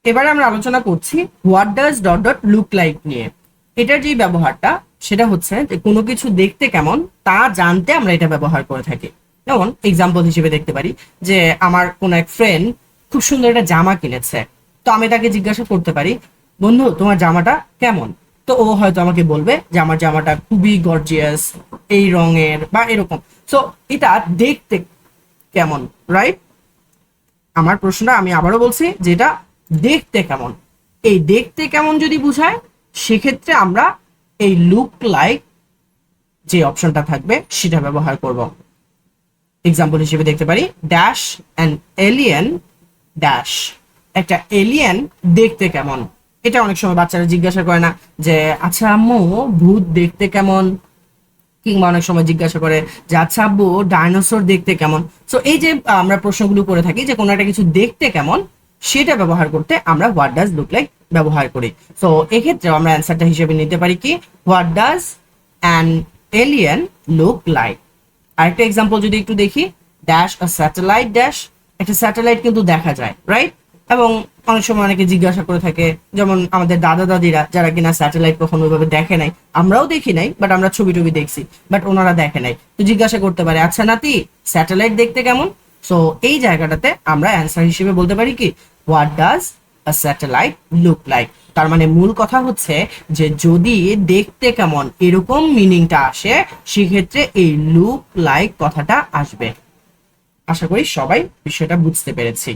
এবারে আমরা আলোচনা করছি what does dot dot look like নিয়ে। এটার যে ব্যবহারটা সেটা হচ্ছে যে কোনো কিছু দেখতে কেমন তা জানতে আমরা এটা ব্যবহার করে থাকি। যেমন এক্সাম্পল হিসেবে দেখতে পারি যে আমার কোন এক ফ্রেন্ড খুব সুন্দর একটা জামা কিনেছে, তো আমি তাকে জিজ্ঞাসা করতে পারি, বন্ধু তোমার জামাটা কেমন? তো ও হয়তো আমাকে বলবে যে আমার জামাটা খুবই গর্জিয়াস, এই রঙের বা এরকম। সো এটা দেখতে কেমন, রাইট? আমার প্রশ্নটা আমি আবারও বলছি, যেটা দেখতে কেমন, এই দেখতে কেমন যদি বুঝায় সেক্ষেত্রে আমরা এই লুক লাইক যে অপশনটা থাকবে সেটা ব্যবহার করব। এক্সাম্পল হিসেবে দেখতে পারি ড্যাশ অ্যান এলিয়েন ড্যাশ, একটা এলিয়েন দেখতে কেমন। এটা অনেক সময় বাচ্চারা জিজ্ঞাসা করে না যে আচ্ছা আম্মু ভূত দেখতে কেমন, কিংবা অনেক সময় জিজ্ঞাসা করে যে আচ্ছা আব্বু ডাইনোসর দেখতে কেমন। সো এই যে আমরা প্রশ্নগুলো করে থাকি যে কোনো একটা কিছু দেখতে কেমন, সেটা ব্যবহার করতে আমরা হোয়াট ডাজ লুক লাইক ব্যবহার করি। সো এক্ষেত্রে আমরা অ্যান্সারটা হিসেবে নিতে পারি কি, what does an alien look like. আরেকটা এক্সাম্পল যদি একটু দেখি, ড্যাশ আ স্যাটেলাইট ড্যাশ, একটা স্যাটেলাইট কিন্তু দেখা যায়, রাইট? এবং অনেক সময় অনেকে জিজ্ঞাসা করে থাকে, যেমন আমাদের দাদা দাদিরা যারা কিনা স্যাটেলাইট কখনো ওইভাবে দেখে নাই, আমরাও দেখি নাই, বাট আমরা ছবি টবি দেখছি, বাট ওনারা দেখে নাই, তো জিজ্ঞাসা করতে পারে আচ্ছা নাতি স্যাটেলাইট দেখতে কেমন। সো এই জায়গাটাতে আমরা অ্যান্সার হিসেবে বলতে পারি কি, what does a satellite look like. তার মানে মূল কথা হচ্ছে যে যদি দেখতে কেমন এরকম মিনিংটা আসে, সেক্ষেত্রে এই লুক লাইক কথাটা আসবে। আশা করি সবাই বিষয়টা বুঝতে পেরেছি।